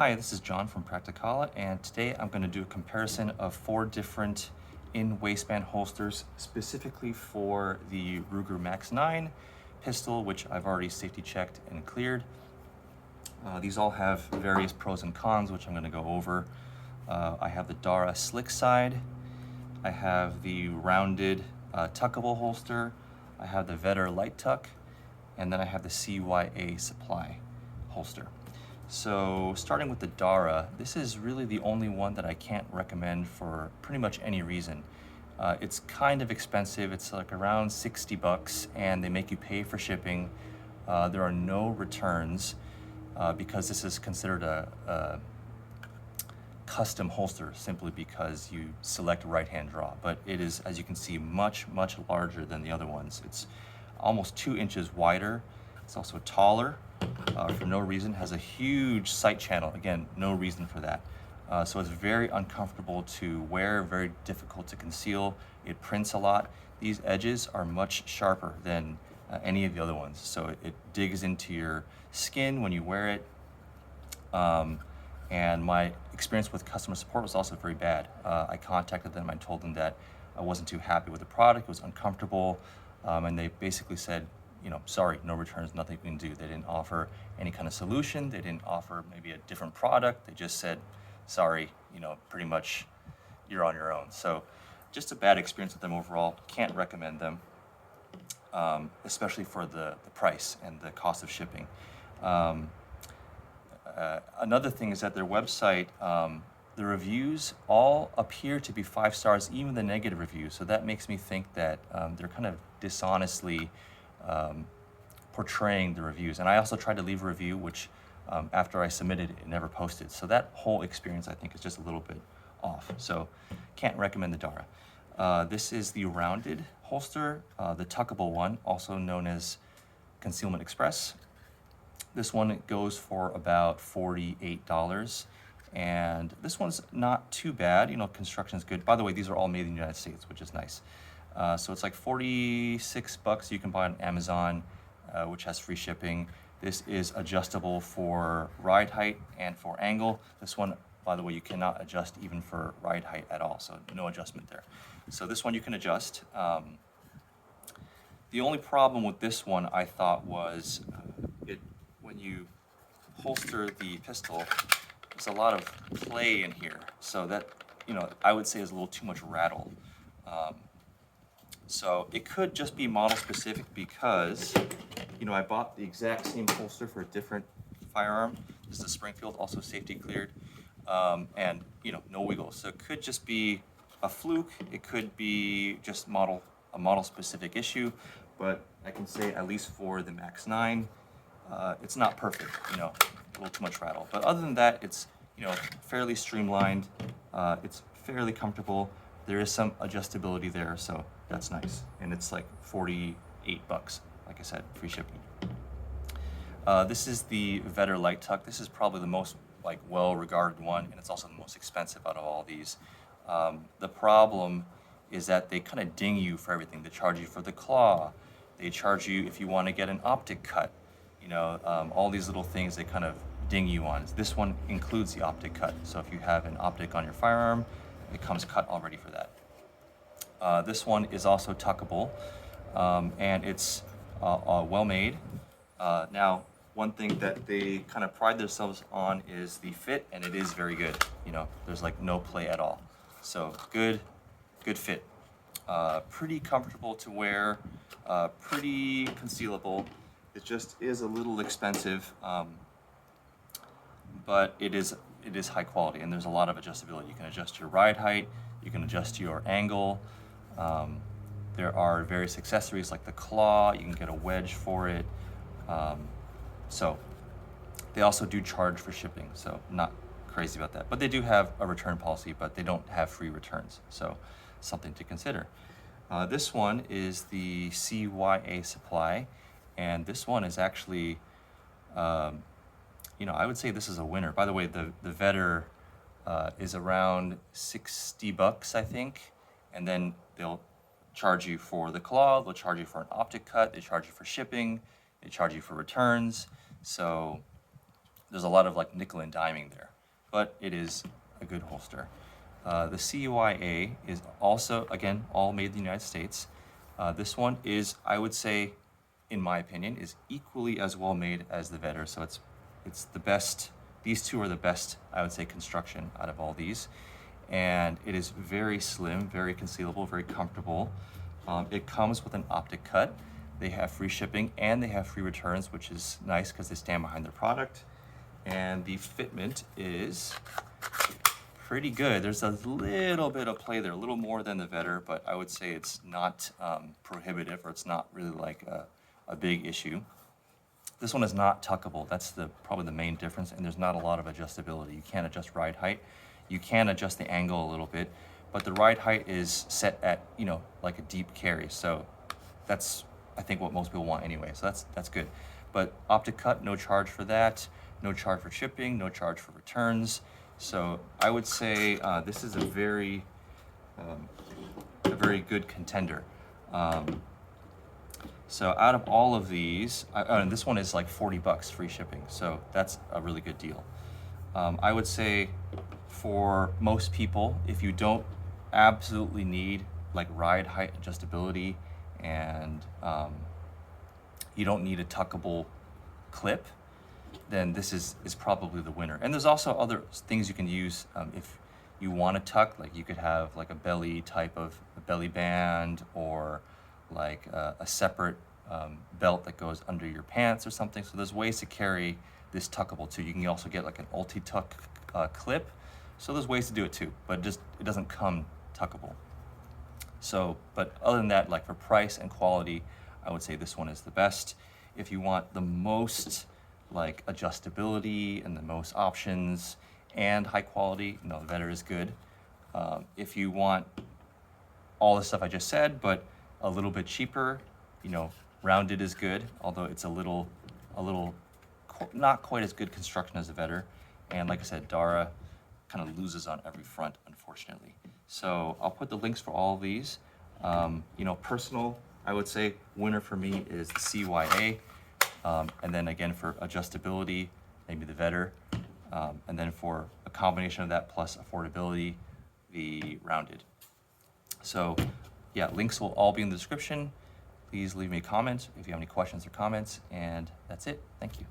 Hi, this is John from Prakticala, and today I'm going to do a comparison of 4 different in-waistband holsters specifically for the Ruger Max-9 pistol, which I've already safety checked and cleared. These all have various pros and cons, which I'm going to go over. I have the Dara Slick Side, I have the rounded tuckable holster, I have the Vedder LightTuck, and then I have the CYA Supply holster. So starting with the Dara, this is really the only one that I can't recommend for pretty much any reason. It's kind of expensive. It's like around 60 bucks and they make you pay for shipping. There are no returns because this is considered a custom holster simply because you select right-hand draw. But it is, as you can see, much larger than the other ones. It's almost 2 inches wider. It's also taller. For no reason, has a huge sight channel. Again, no reason for that. So it's very uncomfortable to wear, very difficult to conceal. It prints a lot. These edges are much sharper than any of the other ones. So it digs into your skin when you wear it. And my experience with customer support was also very bad. I contacted them, I told them that I wasn't too happy with the product, it was uncomfortable, and they basically said, you know, sorry, no returns, nothing we can do. They didn't offer any kind of solution. They didn't offer maybe a different product. They just said, sorry, you know, pretty much you're on your own. So just a bad experience with them overall. Can't recommend them, especially for the price and the cost of shipping. Another thing is that their website, the reviews all appear to be 5 stars, even the negative reviews. So that makes me think that they're kind of dishonestly portraying the reviews. And I also tried to leave a review, which after I submitted it never posted. So that whole experience I think is just a little bit off. So can't recommend the Dara. This is the rounded holster, the tuckable one, also known as Concealment Express. This one goes for about $48. And this one's not too bad. You know, construction is good. By the way, these are all made in the United States, which is nice. So it's like 46 bucks. You can buy it on Amazon, which has free shipping. This is adjustable for ride height and for angle. This one, by the way, you cannot adjust even for ride height at all, so no adjustment there. So this one you can adjust. The only problem with this one, I thought, was when you holster the pistol, there's a lot of play in here. So that, you know, I would say is a little too much rattle. So it could just be model specific because, you know, I bought the exact same holster for a different firearm. This is a Springfield, also safety cleared, and, you know, no wiggles. So it could just be a fluke. It could be just a model specific issue, but I can say at least for the Max-9, it's not perfect, you know, a little too much rattle. But other than that, it's, you know, fairly streamlined. It's fairly comfortable. There is some adjustability there, so that's nice. And it's like 48 bucks, like I said, free shipping. This is the Vedder LightTuck. This is probably the most well-regarded one, and it's also the most expensive out of all these. The problem is that they kind of ding you for everything. They charge you for the claw. They charge you if you want to get an optic cut. You know, all these little things they kind of ding you on. This one includes the optic cut. So if you have an optic on your firearm, it comes cut already for that. This one is also tuckable, and it's well made. Now, one thing that they kind of pride themselves on is the fit, and it is very good. You know, there's like no play at all. So good fit. Pretty comfortable to wear, pretty concealable. It just is a little expensive, but it is high quality, and there's a lot of adjustability. You can adjust your ride height, you can adjust your angle. There are various accessories like the claw. You can get a wedge for it. So they also do charge for shipping, so not crazy about that. But they do have a return policy, but they don't have free returns, so something to consider. This one is the CYA Supply, and this one is actually, you know, I would say this is a winner. By the way, the Veder is around 60 bucks, I think, and then they'll charge you for the claw, they'll charge you for an optic cut, they charge you for shipping, they charge you for returns. So there's a lot of like nickel and diming there, but it is a good holster. The CYA is also, again, all made in the United States. This one is, I would say, in my opinion, is equally as well made as the Vedder. So it's the best. These two are the best, I would say, construction out of all these. And it is very slim, very concealable, very comfortable. It comes with an optic cut. They have free shipping and they have free returns, which is nice because they stand behind their product. And the fitment is pretty good. There's a little bit of play there, a little more than the Vedder, but I would say it's not prohibitive, or it's not really like a big issue. This one is not tuckable. That's probably the main difference, and there's not a lot of adjustability. You can't adjust ride height. You can adjust the angle a little bit, but the ride height is set at, you know, like a deep carry. So that's, I think, what most people want anyway. So that's good. But optic cut, no charge for that. No charge for shipping, no charge for returns. So I would say this is a very good contender. So out of all of these, and this one is like $40 free shipping. So that's a really good deal. I would say for most people, if you don't absolutely need like ride height adjustability and you don't need a tuckable clip, then this is probably the winner. And there's also other things you can use if you want to tuck. Like you could have like a belly type of a belly band, or like a separate belt that goes under your pants or something. So there's ways to carry this tuckable too. You can also get like an ulti-tuck clip. So there's ways to do it too, but it doesn't come tuckable. So, but other than that, like for price and quality, I would say this one is the best. If you want the most like adjustability and the most options and high quality, no, the Vedder is good. If you want all the stuff I just said, but a little bit cheaper, you know, rounded is good, although it's a little not quite as good construction as the Vedder. And like I said, Dara kind of loses on every front, unfortunately. So I'll put the links for all of these. You know, personal, I would say winner for me is the CYA. And then again, for adjustability, maybe the Vedder. And then for a combination of that plus affordability, the rounded. So yeah, links will all be in the description. Please leave me a comment if you have any questions or comments, and that's it. Thank you.